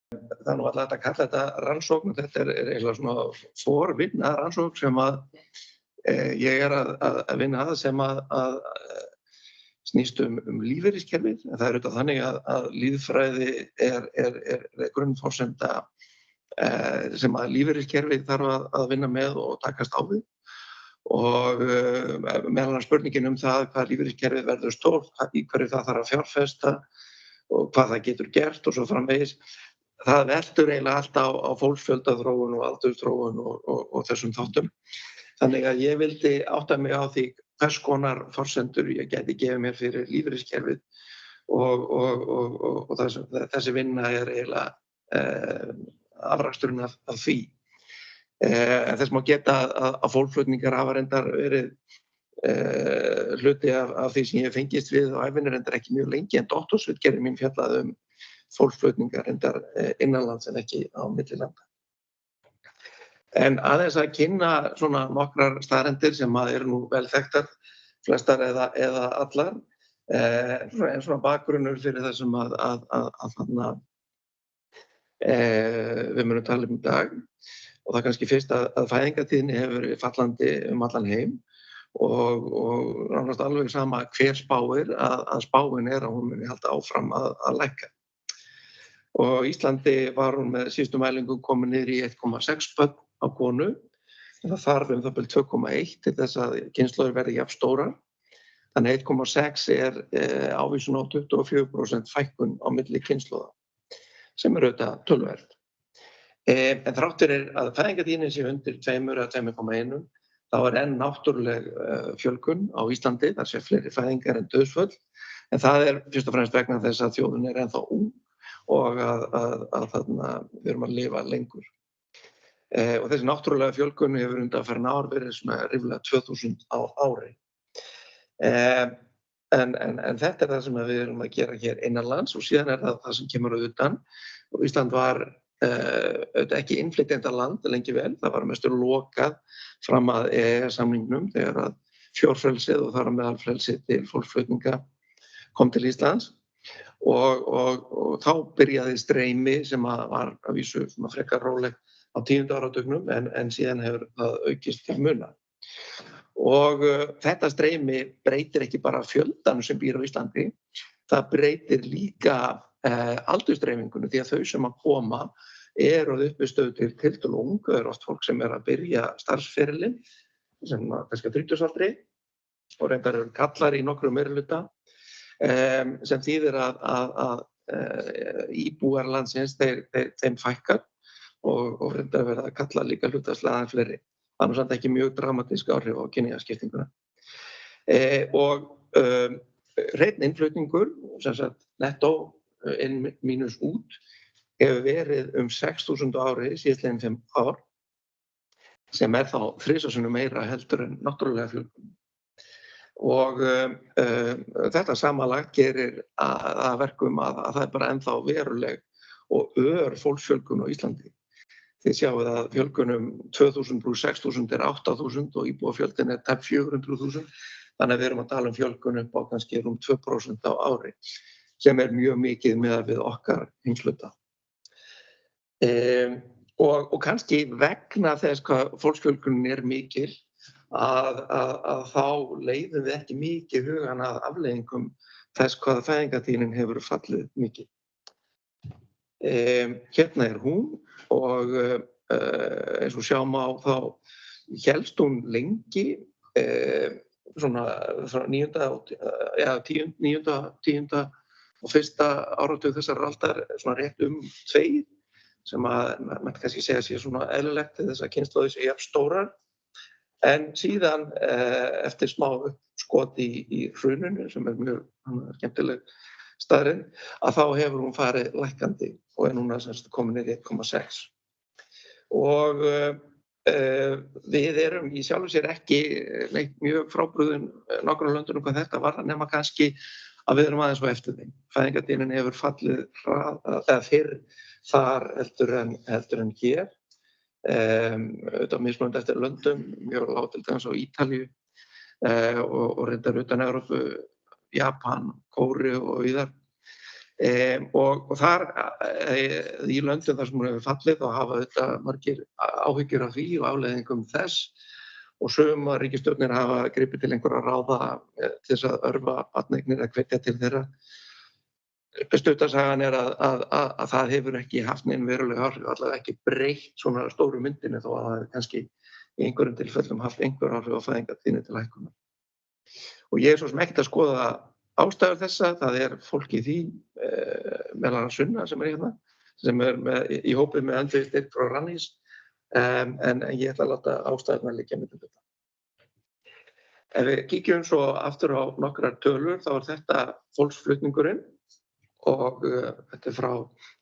Það nú alltaf hægt að kalla þetta rannsókn. Þetta er eiginlega svona forvinna rannsókn sem ég er að vinna að sem snýst lífeyriskerfið. En það er auðvitað þannig að líffræði er grunnforsenda sem lífeyriskerfið þarf að vinna með og takast á við. Og meðal annars spurningin það hvað lífeyriskerfið verður stórt, í hverju það þarf að fjárfesta og hvað það getur gert og svo framvegis. Það veltur eiginlega allt á fólksfjöldaþróun og aldursþróun og þessum þáttum. Þannig að ég vildi átta mig á því hvers konar forsendur ég gæti gefið mér fyrir lífeyriskerfið og þessi vinna er eiginlega afraksturinn af því. Þess má geta að fólksflutningar hafa reyndar verið hluti af því sem ég fengist við á ævinni reyndar ekki mjög lengi en doktorsritgerðin mín fjallaði fólksflutningar reyndar innanlands en ekki á milli landa. En aðeins að kynna svona nokkrar staðreyndir sem eru nú vel þekktar, flestar eða allar, en svona bakgrunnur fyrir þessum við munum tala í dag. Og það kannski fyrst að fæðingartíðni hefur verið fallandi allan heim og nánast alveg sama hver spáir að spáin að hún muni halda áfram að lækka. Og Íslandi var hún með síðustu mælingum komin niður í 1,6 börn á konu. Það þarf það bil 2,1 til þess að kynslóðir verði jafn stórar. Þannig 1,6 er ávísun á 24% fækkun á milli kynslóða, sem auðvitað töluvert. En þrátt fyrir að fæðingartíðnin sé undir 2 eða 2,1, þá enn náttúruleg fjölgun á Íslandi, þar sé fleiri fæðingar en dauðsföll, en það fyrst og fremst vegna þess að þjóðin ennþá ung og að við erum að lifa lengur. Og þessi náttúrulega fjölgun hefur undanfarin ár verið svona ríflega 2000 á ári. En þetta það sem við erum að gera hér innanlands og síðan það sem kemur utan. Og Ísland var ekki innflytjendaland lengi vel, það var mestur lokað fram að EES-samningnum þegar að fjórfrelsið og þar á meðal frelsið til fólksflutninga kom til Íslands. Og þá byrjaði streymi sem var að vísu frekar róleg á 10. áratugnum en síðan hefur það aukist til muna. Og þetta streymi breytir ekki bara fjöldanum sem býr á Íslandi, það breytir líka aldursdreifingunni því að þau sem að koma eru að uppistöðu til tiltölulega ung, það oft fólk sem að byrja starfsferilinn sem kannski á 30-aldri og reyndar eru kallar í nokkrum meirihluta. Sem þýðir að íbúar landsins þeim fækkar og reyndar verða að kalla líka hlutfallslega fleiri. Það er nú samt ekki mjög dramatísk áhrif á kynjaskiptinguna. Og hreinn innflutningur, sem sagt nettó inn mínus út, hefur verið 6.000 ári síðastliðin 5 ár, sem þá 3 sinnum meira heldur en náttúrulega fjölgun. Og þetta samanlagt gerir að verkum að það er bara ennþá veruleg og fólksfjölgun á Íslandi. Þið sjáum að fjölgunum 2000 pluss 6000 er 8000 og íbúafjöldin er tæp 400.000. Þannig að við erum að tala fjölgun upp á kannski 2% á ári, sem er mjög mikið miðað við okkar heimshluta. Og kannski vegna þess hvað fólksfjölgunin er mikil, að þá leiðum við ekki mikið hugann að afleiðingum þess hvað fæðingartíðnin hefur fallið mikið. Hérna hún og eins og sjá má þá hélst hún lengi svona frá 9. og 1. áratug þessar aldar svona rétt 2 sem maður kannski segja sé svona eðlilegt til þess að kynslóðir sé jafn stórar. En síðan eftir smá uppskot í hruninu sem er mjög skemmtileg staðreynd, að þá hefur hún farið lækkandi og er núna komin í 1,6. Og við erum í sjálfu sér ekki neitt mjög frábrugðin nágrannalöndunum hvað þetta var, nema kannski að við erum aðeins á eftir þeim. Fæðingartíðnin hefur fallið eða fyrr þar heldur en hér. Auðvitað mismunandi eftir löndum, mjög lág til dæmis á Ítalíu og reyndar utan Evrópu, Japan, Kóreu og víðar. Og þar í löndum þar sem hún hefur fallið þá hafa þetta margir áhyggjur af því og afleiðingum þess og sumar ríkisstjórnir hafa gripið til einhverra ráða til þess að örva barneignir eða hvetja til þeirra. Stutta sagan að það hefur ekki haft nein veruleg áhrif, allavega ekki breytt svona stóru myndinni þó að það hefur kannski í einhverjum tilfellum haft einhver áhrif á fæðingartíðni til hækkunar. Og ég svo sem ekkert að skoða ástæður þessa, það fólk í því, meðal annars Sunna sem hérna, sem í hópi með andvirðstyrk frá Rannís, en ég ætla að láta ástæðurnar liggja milli hluta. Ef við kíkjum svo aftur á nokkrar tölur, þá þetta fólksflutningurinn og þetta frá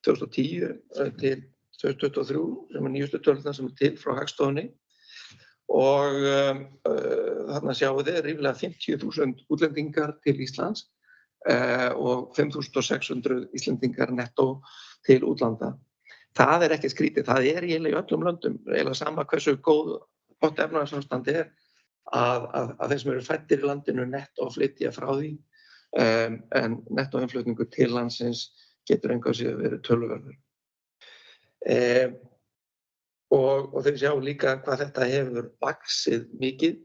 2010 til 2023, sem nýjustu tölurnar sem til frá Hagstofunni. Og þarna sjáum við ríflega 50.000 útlendingar til Íslands og 5.600 Íslendingar nettó til útlanda. Það ekki skrítið, það eiginlega í öllum löndum, eiginlega sama hversu gott efnahagsástand að þeir sem eru fæddir í landinu nettó flytja frá því, en nettóinnflutningur til landsins getur engu að síður verið töluverður. Og þeir sjá líka hvað þetta hefur vaxið mikið.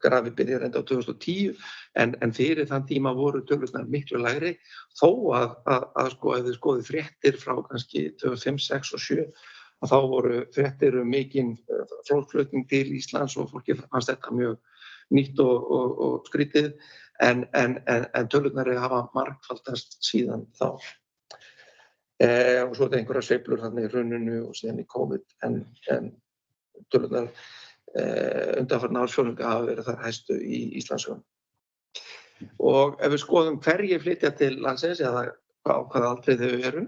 Grafið byrjar enda á 2010 en fyrir þann tíma voru tölurnar miklu lægri þó að sko ef þið skoðið fréttir frá kannski 2005, 6 og 7 að þá voru fréttir mikinn fólksflutning til Íslands og fólki fannst þetta mjög nýtt og skrítið en tölurnar hafa margfaldast síðan þá. Og svo einhverjar sveiflur þannig í hruninu og síðan í COVID en tölurnar undanfarna ársfjórðunga hafa verið þar hæstu í Íslandssögunni. Og ef við skoðum hverjir flytja til landsins eða á hvaða aldri þau eru,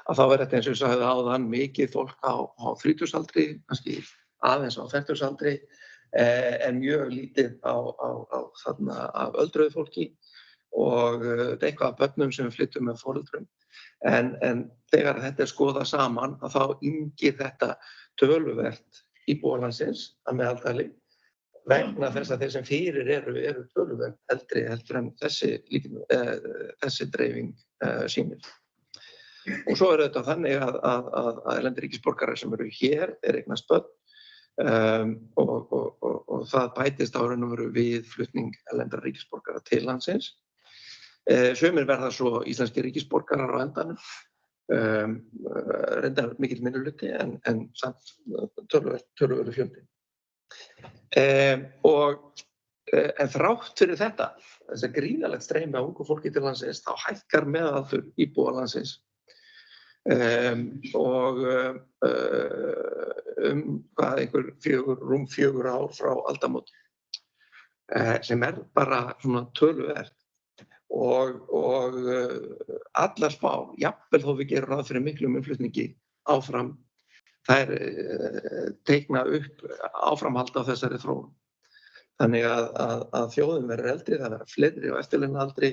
að þá þetta eins og ég sagði áðan mikið fólk á 30-aldri, kannski aðeins á 50-aldri, en mjög lítið af öldruðu fólki og eitthvað af börnum sem flytjum með foreldrum. En þegar þetta skoðað saman að þá yngir þetta töluvert íbúa landsins að meðaltali vegna þess að þeir sem fyrir eru töluvert eldri heldur en þessi dreifing sýnir. Og svo þetta þannig að erlendir ríkisborgarar sem eru hér eignast börn og það bætist á raun og veru við flutning erlendra ríkisborgara til landsins. Sumir verða svo íslenskir ríkisborgarar á endanum, reyndar mikill minnihluti en samt töluverður fjöldi. En þrátt fyrir þetta, þess gríðarlegt streymi af ungu fólki til landsins, þá hækkar meðaldur íbúa landsins og rúm 4 ár frá aldamótum, sem bara svona töluvert. Og allar spá, jafnvel þó við gerum ráð fyrir miklum innflutningi áfram, þær teikna upp áframhald á þessari þróun. Þannig að þjóðin verður eldri, það verður fleiri á eftirlaunaldri,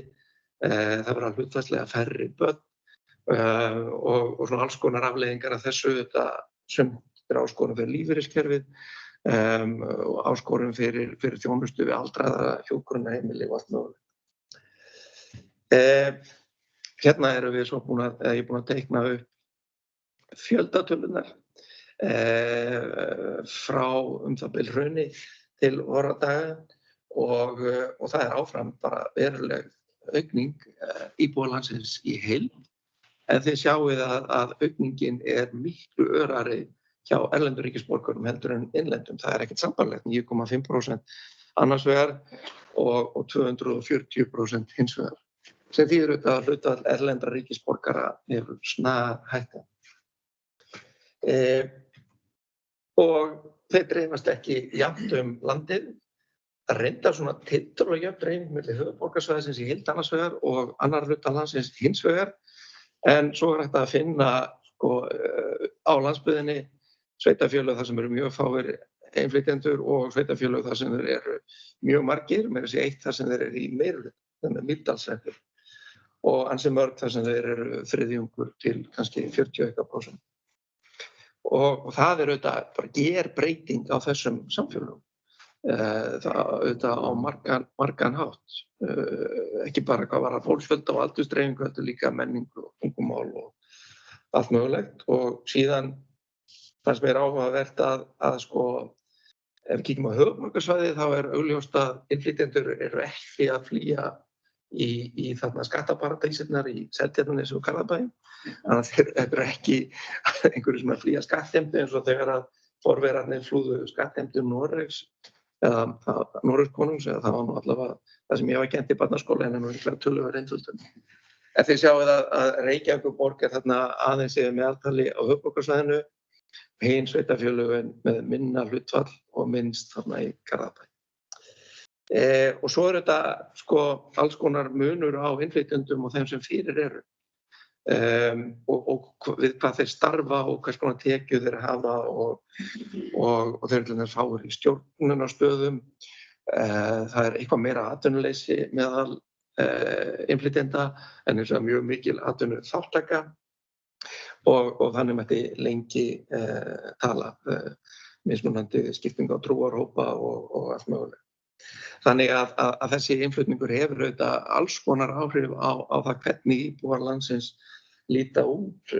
það verður hlutfallslega færri börn og svona alls konar afleiðingar af þessu, þetta sumt áskorun fyrir lífeyriskerfið og áskorun fyrir þjónustu við aldraða, hjúkrunarheimili og allt mögulegt. Hérna erum við svo ég er búin að teikna upp fjöldatölunar frá það bil hruni til voradaga og það áfram bara veruleg aukning íbúa landsins í heild en þið sjáið að aukningin miklu örari hjá erlendur ríkisborgurum heldur en innlendum. Það ekkert sambærilegt, 9,5% annars vegar og 240% hins vegar. Sem þýðir auðvitað að hlutfall erlendra ríkisborgara hefur snarhækkað. Og þeir dreifast ekki jafnt landið. Það reyndar svona tiltölulega jöfn dreifing milli höfuðborgarsvæðisins í heild annars vegar og annar hluta landsins hins vegar. En svo hægt að finna á landsbyggðinni sveitarfélög þar sem eru mjög fáir innflytjendur og sveitarfélög þar sem þeir eru mjög margir, meira að segja eitt þar sem þeir eru í meirihluta, það með Mýrdalshreppi. Og ansi mörg þar sem þeir eru þriðjungur til kannski 40%. Og það auðvitað bara breyting á þessum samfélögum. það auðvitað á margan hátt, ekki bara hvað var að fólksfjölda og aldursdreifingu, heldur líka menningu og tungumál og allt mögulegt. Og síðan fannst mér áhugavert að sko, ef við kíkjum á höfuðborgarsvæðið þá augljóst að innflytjendur eru ekki að flýja í þarna skattaparadísirnar í Seltjarnarnesi og Garðabæ. Þannig að þeir eru ekki einhverju sem að flýja skattheimtu eins og þegar að forverarnir flúðu skattheimtu Noregs eða Noregskonungs, eða það var nú allavega það sem ég var kennt í barnaskóla en nú líklega töluverð einföldun. Ef þið sjáið að Reykjavíkurborg þarna aðeins yfir meðaltali á höfuðborgarsvæðinu, hin sveitarfélögin með minna hlutfall og minnst þarna í Garðabæ. Og svo þetta sko alls konar munur á innflytjendum og þeim sem fyrir eru. Og við hvað þeir starfa og hvers konar tekjur þeir hafa og þeir eru fáir í stjórnunarstöðum. Það eitthvað meira atvinnuleysi meðal innflytjenda en eins og mjög mikil atvinnuþátttaka og þannig mætti lengi tala mismunandi skipting á trúarhópa og allt mögulegt. Þannig að þessi innflutningur hefur auðvitað alls konar áhrif á það hvernig íbúar landsins líta út,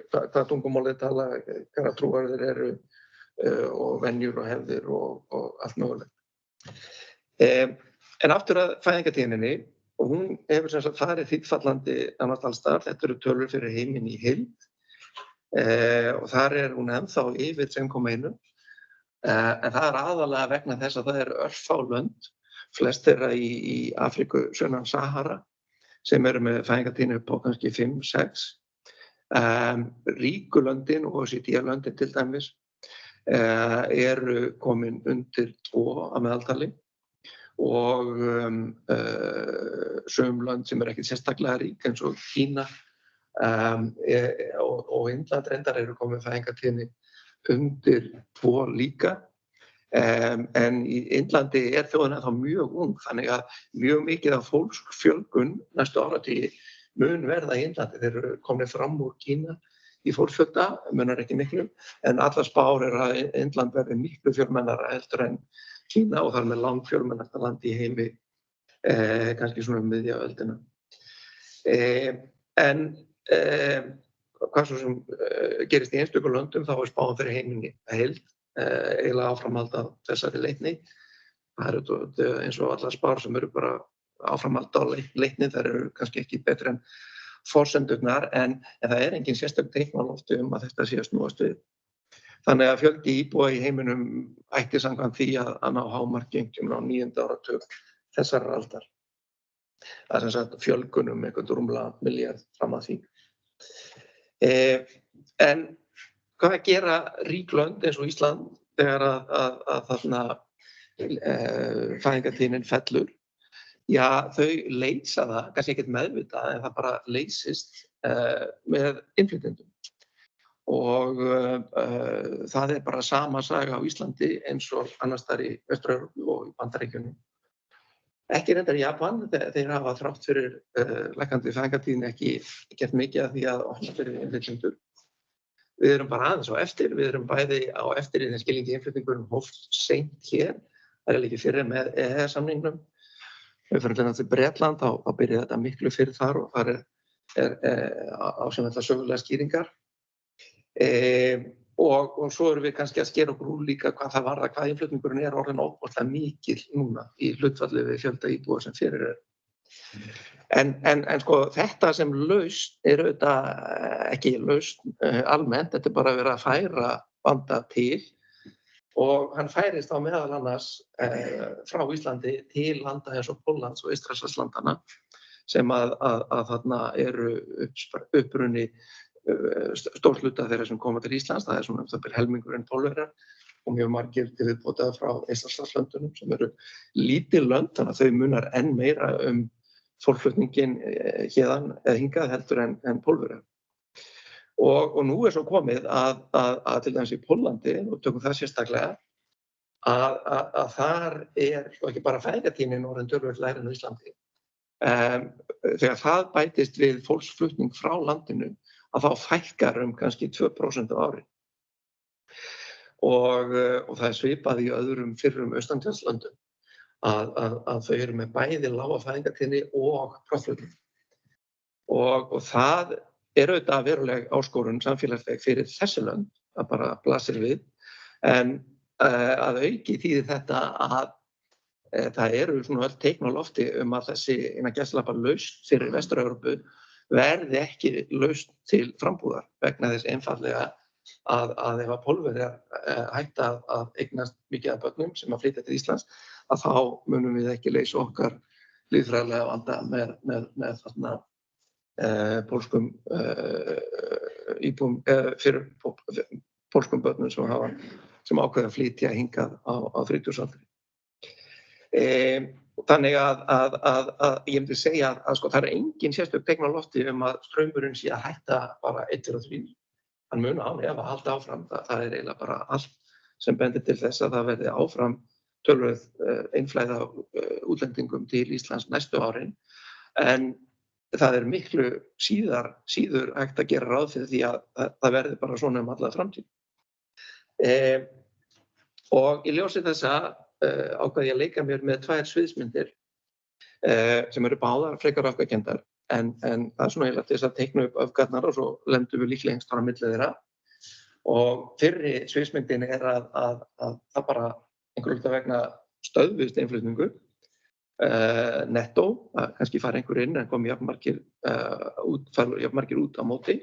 hvað tungumálið tala, hvaða trúar þeir eru og venjur og hefðir og allt mögulegt. En aftur að fæðingartíðninni, og hún hefur sem sagt farið þýðfallandi annars alls staðar, þetta eru tölur fyrir heiminn í heild og þar hún ennþá yfir 3,1. En það aðalega vegna þess að það örfá lönd, flest þeirra í Afríku sunnan Sahara, sem eru með fæðingartíðni upp á kannski 5-6. Ríku löndin og OECD-löndin til dæmis eru komin undir 2 að meðaltali og sum lönd sem eru ekkert sérstaklega rík eins og Kína og Indland reyndar eru komin fæðingartíðni undir 2 líka. En í Indlandi þjóðin þá mjög ung, þannig að mjög mikið af fólksfjölgun næstu áratugi mun verða í Indlandi. Þeir eru komnir fram úr Kína í fólksfjölda, munar ekki miklu, en allar spár að Indland verði miklu fjölmennara heldur en Kína og þar með langfjölmennasta land í heimi, kannski svona miðja öldina. En hvað svo sem gerist í einstökum löndum, þá spáin fyrir heiminni heild, eiginlega áframhald af þessari leitni. Það eins og allar spár sem eru bara áframhald á leitni, þær eru kannski ekki betri en forsendurnar, en það engin sérstök teikn á lofti að þetta sé að snúast við. Þannig að fjöldi íbúa í heiminum ætti samkvæmt því að ná hámarki einhvern á 9. áratug þessarar aldar. Það sem sagt fjölgunum einhvern rúmlega milljarð fram að því. En hvað gera rík lönd eins og Ísland þegar að þarna fæðingartíðnin fellur? Já, þau leysa það, kannski ekkert meðvitað, en það bara leysist með innflytjendum. Og það bara sama saga á Íslandi eins og annars staðar í Austur-Evrópu og í Bandaríkjunum. Ekki reyndar í Japan, þeir hafa þrátt fyrir lækkandi fæðingartíðni ekki gert mikið af því að opna fyrir innflytjendur. Við erum bara aðeins á eftir, við erum bæði á eftir í þeim skilningi innflutningurinn hófst seint hér, það líka fyrir með EES-samningnum. Við fyrir til Bretland, þá byrjaði þetta miklu fyrir þar og þar á sem þetta sögulega skýringar. Og svo erum við kannski að skera okkur úr líka hvað það varðar, hvað innflutningurinn orðinn ofboðslega mikil núna í hlutfalli við fjölda íbúa sem fyrir En sko þetta sem lausn auðvitað ekki lausn almennt, þetta bara verið að færa vanda til og hann færist á meðal annars frá Íslandi til landa eins og Póllands og Eystrasaltslandana sem að þarna eru upprunni stór hluta þeirra sem koma til Íslands, það svona það helmingurinn Pólverjar og mjög margir til viðbótar frá Eystrasaltslöndunum sem eru lítil lönd, þannig að þau munar enn meira fólkflutningin héðan eða hingað heldur en Pólverjar. Og nú svo komið að til dæmis í Póllandi, og tökum það sérstaklega, að þar ekki bara fæðingartíðnin orðin töluvert lægri en á Íslandi. Þegar það bætist við fólksflutning frá landinu, að þá fækkar kannski 2% á ári. og það svipað í öðrum fyrrum austanlandslöndum að þau eru með bæði lága fæðingartíðni og brottflutning. Og það auðvitað veruleg áskorun samfélagsleg fyrir þessi lönd að bara blasir við, en að auki þýðir þetta að það eru svona öll teikn á lofti að þessi innan gæsalappa lausn fyrir Vestur-Evrópu verði ekki lausn til frambúðar vegna þess einfaldlega að ef að Pólverjar hætta að eignast mikið af börnum sem að flytja til Íslands, að þá munum við ekki leysa okkar lýðfræðilega vanda með þarna pólskum íbúum fyrir pólskum börnum sem ákveða að flytja hingað á 30-aldri. Þannig að ég myndi segja að sko, það er engin sérstök teikn á lofti að straumurinn sé að hætta bara 1, 2 og 3. Hann mun án ef að halda áfram. Það er eiginlega bara allt sem bendir til þess að það verði áfram töluverð innflæði af útlendingum til Íslands næstu árin. En það er miklu síður hægt að gera ráð fyrir því að það verði bara svona alla framtíð. Og í ljósi þessa ákvað ég að leika mér með 2 sviðsmyndir sem eru báðar frekar öfgakenndar, en það er svona eiginlega til þess að teikna upp öfgarnar og svo lendum við líklega einhvers staðar á milli þeirra. Og fyrri sviðsmyndin er að það bara einhverjum hluta vegna stöðvist innflutningur nettó, kannski fara einhver inn en komi jafnmargir út á móti.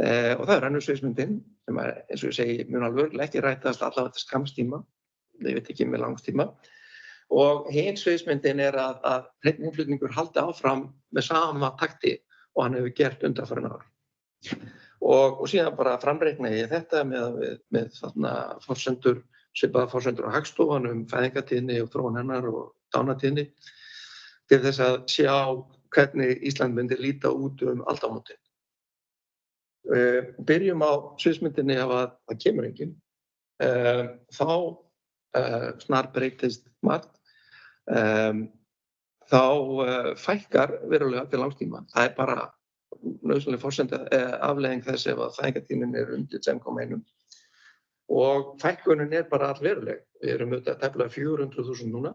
Og það er önnur sviðsmyndin sem er, eins og ég segi, mun alveg ekki rætast allavega til skamms-tíma, ég veit ekki með langstíma. Og hin sviðsmyndin er að hreinn innflutningur haldi áfram með sama takti og hann hefur gert undanfarin ár. Og síðan bara framreikna ég þetta með þarna svipaðar forsendur á Hagstofunni fæðingartíðni og þróun hennar og dánartíðni til þess að sjá hvernig Ísland myndi líta út aldamótin. Byrjum á sviðsmyndinni ef að það kemur enginn. Þá snarbreytist margt. Þá fækkar verulega til langstíma. Það er bara nauðsynleg forsenda afleiðing þess ef að fæðingartíðnin er undir 2,1. Og fækkunin er bara allveruleg. Við erum auðvitað tæplega 400.000 núna,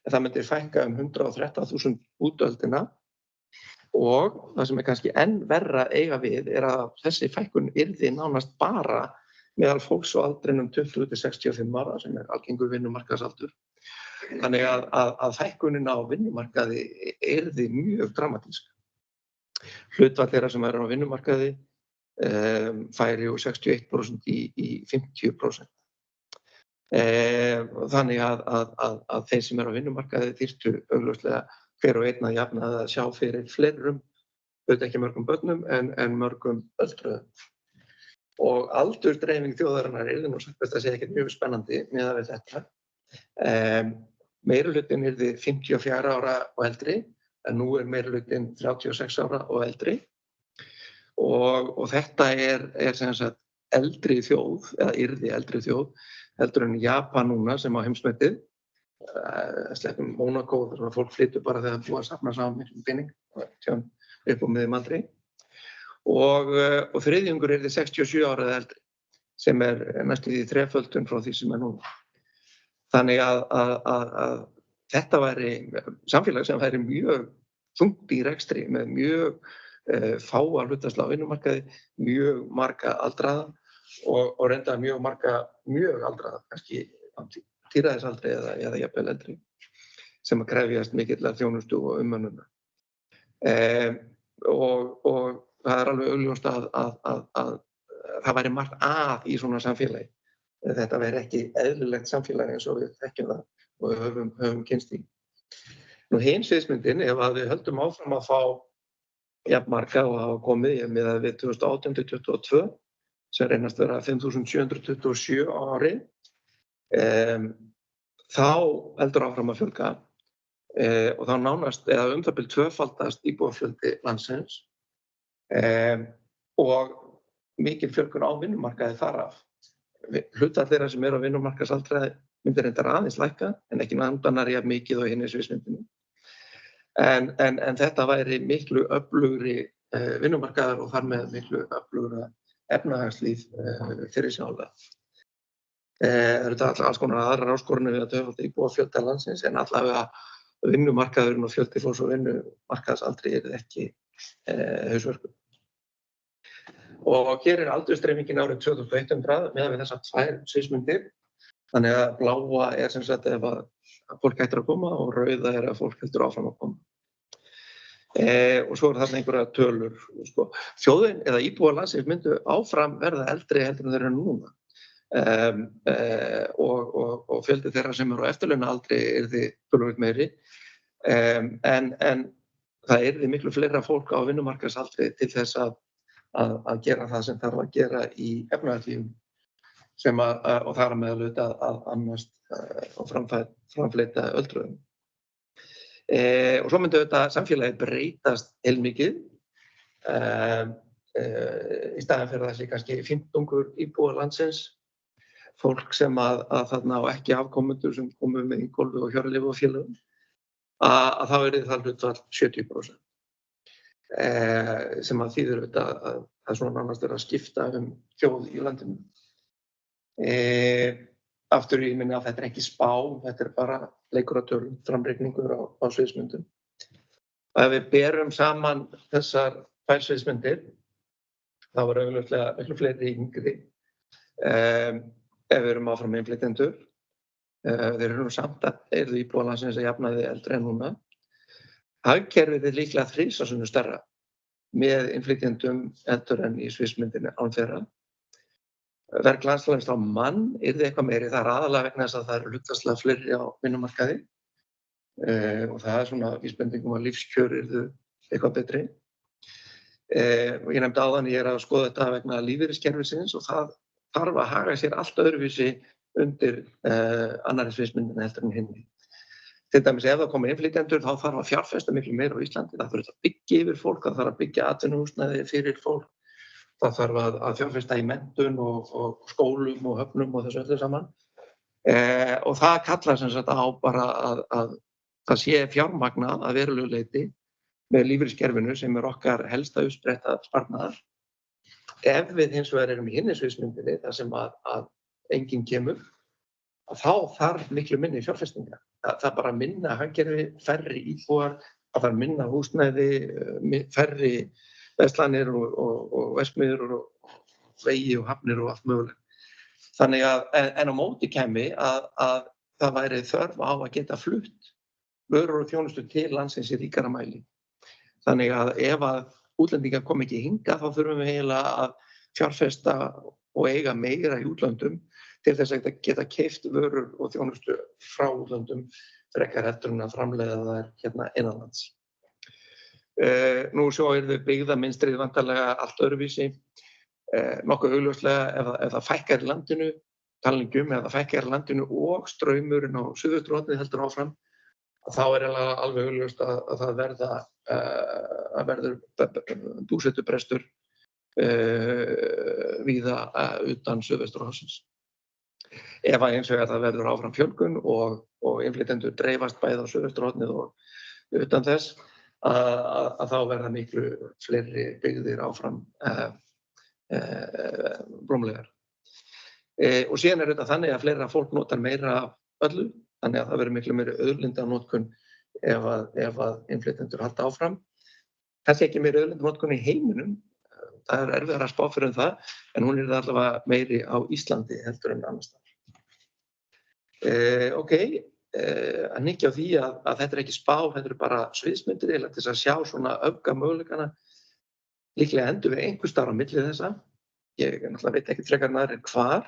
en það myndir fækka 113.000 útöldina. Og það sem er kannski enn verra eiga við er að þessi fækkun yrði nánast bara meðal fólks á aldrinum 20 til 65 ára sem er algengur vinnumarkaðsaldur. Þannig að fækkunin á vinnumarkaði yrði mjög dramatísk. Hlutfall þeirra sem eru á vinnumarkaði færi úr 61% í 50%. Þannig að þeir sem eru á vinnumarkaði þyrftu augljóslega hver og einn að jafna að sjá fyrir fleirum, auðvitað ekki mörgum börnum en mörgum öldruðum. Og aldursdreifing þjóðarinnar yrði nú sagt að segja ekkert mjög spennandi miðað við þetta. Meirihlutinn yrði 54 ára og eldri, en nú er meirihlutinn 36 ára og eldri. Og þetta er sem sagt eldri þjóð, eða yrði eldri þjóð, heldur en Japan núna sem á heimsmetið. Sleppum Mónakó, þar fólk flytur bara þegar það búið að safna saman miklum pening upp á miðjum aldri. Og þriðjungur yrði 67 ára eða eldri, sem er næstum því þreföldun frá því sem er núna. Þannig að þetta væri samfélag sem væri mjög þungt í rekstri með mjög fáa hlutfallslega á vinnumarkaði, mjög marga aldraða og reynda mjög marga mjög aldraða, kannski tíræðisaldri eða jafnvel eldri, sem að krefjast mikillar þjónustu og umönnunar. Og það er alveg augljóst að það væri margt að í svona samfélagi. Þetta væri ekki eðlilegt samfélagi eins og við þekkjum það og við höfum kynnst í. Nú hin sviðsmyndin, ef að við höldum áfram að fá jafnmarga og hafa komið með við 2018 til 2022, sem reynast vera 5.727 á ári, þá heldur áfram að fjölga og þá nánast eða það bil tvöfaldast íbúafjöldi landsins og mikil fjölgun á vinnumarkaði þar af. Hlutfall þeirra sem eru á vinnumarkaðsaldri myndir reyndar aðeins lækka en ekki nándannari jafn mikið og hinni sviðsmyndinni. En þetta væri miklu öflugri vinnumarkaðar og þar með miklu öflugra efnahagslíf fyrirsjáanlega. Þetta alls konar aðrar áskoranir við að tvöfalda íbúafjölda landsins en allavega vinnumarkaðurinn og fjöldi fólks á vinnumarkaðsaldri ekki hausverkur. Og hér aldursdreifingin árið 2100 miðað við þessar tvær sviðsmyndir. Þannig að bláa sem sagt ef að fólk hættir að koma og rauða að fólk heldur áfram að koma. Og svo þarna einhverja tölur. Sko. Þjóðin eða íbúar landsins myndu áfram verða eldri heldur en þeir eru núna. Og fjöldi þeirra sem eru á eftirlaunaaldri yrði töluvert meiri. En það yrði miklu fleira fólk á vinnumarkaðsaldri til þess að gera það sem þarf að gera í efnahagslífinu sem og þar með að annast og framfleyta öldruðum. Og svo myndi þetta samfélagið breytast heilmikið í staðinn fyrir þessi kannski 15 íbúar landsins, fólk sem að þarna á ekki afkomendur sem komu með Ingólfi og Hjörleif og félögum, að þá yrði það hlutfall 70%. Sem að þýðir að svona nánast að skipta þjóð í landinu. Aftur ég minni að þetta ekki spá, þetta bara leikur að tölum, framreikningur á sviðsmyndum. Ef við berum saman þessar tvær sviðsmyndir, þá var augljóslega miklu fleiri yngri. Ef við erum áfram innflytjendur, þeir eru samt að íbúar landsins að jafnaði eldri en núna. Hagkerfið líklega 3 sinnum stærra með innflytjendum heldur en í sviðsmyndinni án þeirra. Verg landsframleiðsla á mann yrði eitthvað meiri, það aðalega vegna þess að það eru hlutfallslega fleiri á vinnumarkaði og það svona vísbendingum að lífskjör yrðu eitthvað betri. Og ég nefndi áðan, ég að skoða þetta vegna lífeyriskerfisins og það þarf að haga sér allt öðruvísi undir annarri sviðsmyndinni heldur en hinni. Til dæmis ef það koma innflytjendur þá þarf að fjárfesta miklu meira á Íslandi, það þarf að byggja yfir fólk, það þarf að byggja atvinnuhúsnæði fyrir fólk, það þarf að fjárfesta í menntun og skólum og höfnum og þessu öllu saman. Og það kallar sem sagt á bara að það sé fjármagnað að verulegu leyti með lífeyriskerfinu sem okkar helsta uppspretta sparnaðar. Ef við hins vegar erum í hinni sviðsmyndinni þar sem að enginn kemur, þá þarf miklu minni fjárfestingar. Það bara minna hagkerfi, færri íbúar, það þarf minna húsnæði, færri verslanir og verksmiðjur og vegi og hafnir og allt mögulegt. Þannig en á móti kæmi að það væri þörf á að geta flutt vörur og þjónustu til landsins í ríkara mæli. Þannig að ef að útlendingar kom ekki hingað, þá þurfum við eiginlega að fjárfesta og eiga meira í útlöndum til þess að geta keypt vörur og þjónustu frá útlöndum frekar heldur en að framleiða þær hérna innanlands. Nú svo yrðu byggðamynstrið vantarlega allt öðruvísi, nokkuð augljóslega ef það fækkar í landinu, talningum ef það fækkar í landinu og straumurinn á suðausturhornið heldur áfram, þá alveg augljóst að það verður búsetubrestur víða utan suðausturhornsins. Ef að hins vegar það verður áfram fjölgun og innflytjendur dreifast bæði á suðausturhornið og utan þess, að þá verða miklu fleiri byggðir áfram blómlegar. Og síðan þetta þannig að fleira fólk notar meira af öllu, þannig að það verður miklu meiri auðlindanotkun ef að innflytjendur halda áfram. Kannski ekki meiri auðlindanotkun í heiminum, það erfiðara að spá fyrir það, en hún allavega meiri á Íslandi heldur en annars staðar. Að hnykkja á því að þetta ekki spá, þetta bara sviðsmyndir til þess að sjá svona öfga möguleikana. Líklega endur við einhvers staðar á milli þessa. Ég náttúrulega veit ekki frekar en aðrir hvar.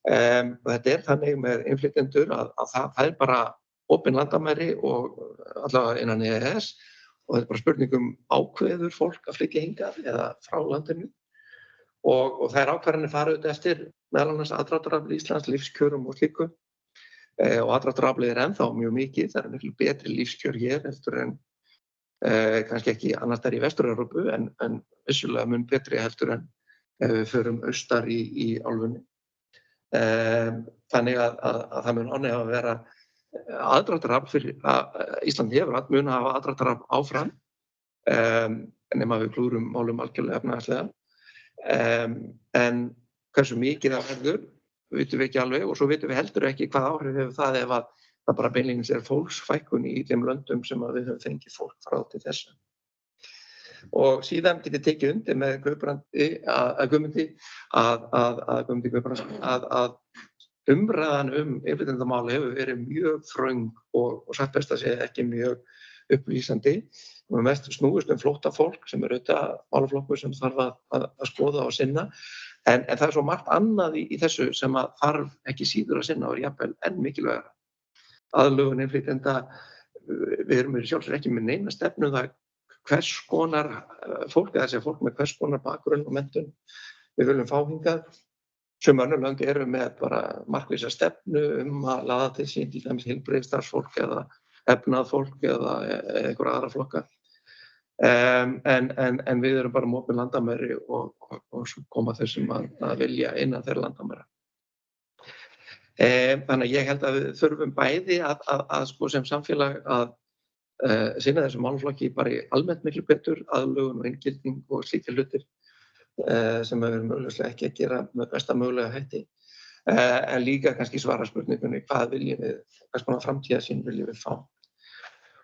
Og þetta þannig með innflytjendur að það bara opin landamæri og allavega innan EES og þetta bara spurningum ákveður fólk að flytja hingað eða frá landinu og þær ákvarðanir fara auðvitað eftir meðal annars aðdráttarafli Íslands, lífskjörum og slíku og aðdráttaraflið ennþá mjög mikið, það miklu betri lífskjör hér eftir en kannski ekki annars þar í Vestur-Evrópu en vissulega mun betri heldur en ef við förum austar í álfunni. Þannig að það mun ánægja að vera aðdráttarafl fyrir Ísland hefur mun hafa aðdráttarafl áfram nema við klúrum málum algjörlega efnahagslega en hversu mikið það verður vitum við ekki alveg og svo vitum við heldur ekki hvað áhrif hefur það ef að það bara beinlínis fólksfækkun í þeim löndum sem að við höfum fengið fólk frá til þessu. Og síðan get ég tekið undir með Guðmundi Guðbrandssyni að umræðan innflytjendamál hefur verið mjög þröng og satt best að segja ekki mjög upplýsandi. Og mest snúist flóttafólk sem auðvitað málaflokkur sem þarf að skoða og sinna. En það svo margt annað í þessu sem að þarf ekki síður að sinna og jafnvel enn mikilvægara. Aðlögun innflytjenda, við erum sjálfsögðu ekki með neina stefnu það hvers konar fólk, eða fólk með hvers konar bakgrunn og menntun við viljum fá hingað. Sum önnur lönd eru með bara markvissa stefnu að laða til sín til dæmis heilbrigðisstarfsfólk eða efnað fólk eða einhverja aðra flokka. En við erum bara með opin landamæri og svo koma þessum að vilja innan þeirra landamæra. Þannig að ég held að við þurfum bæði að sko sem samfélag að sinna þessum málaflokki bara almennt miklu betur, aðlögun og inngilding og slíkir hlutir sem við erum mögulega ekki að gera með besta mögulega hætti. En líka kannski svara spurningunni hvað viljum við, hvers konar framtíðarsýn viljum við fá.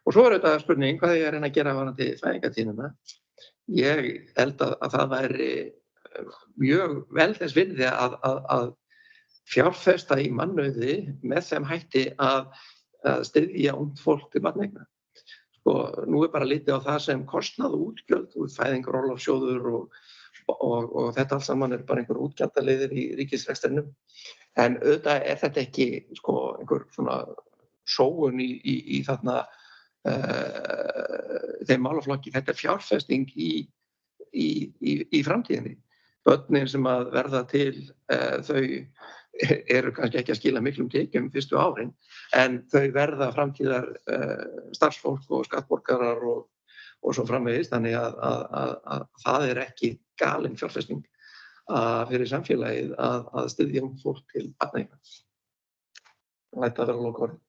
Og svo þetta spurning hvað ég reyna að gera varðandi fæðingartíðnina. Ég held að það væri mjög vel þess virði að fjárfesta í mannauði með þeim hætti að styðja ungt fólk til barneigna. Sko, nú bara litið á það sem kostnað og útgjöld, fæðingarorlofssjóður og þetta allt saman bara einhver útgjaldaliðir í ríkisrekstrinum. En auðvitað þetta ekki sko, einhver svona sóun í þarna þeim málaflokki. Þetta fjárfesting í framtíðinni. Börnin sem að verða til, þau eru kannski ekki að skila miklum tekjum fyrstu árin, en þau verða framtíðar starfsfólk og skattborgarar og svo framvegis, þannig að það ekki galin fjárfesting fyrir samfélagið að styðja fólk til barneigna. Læt það vera lokaorðið.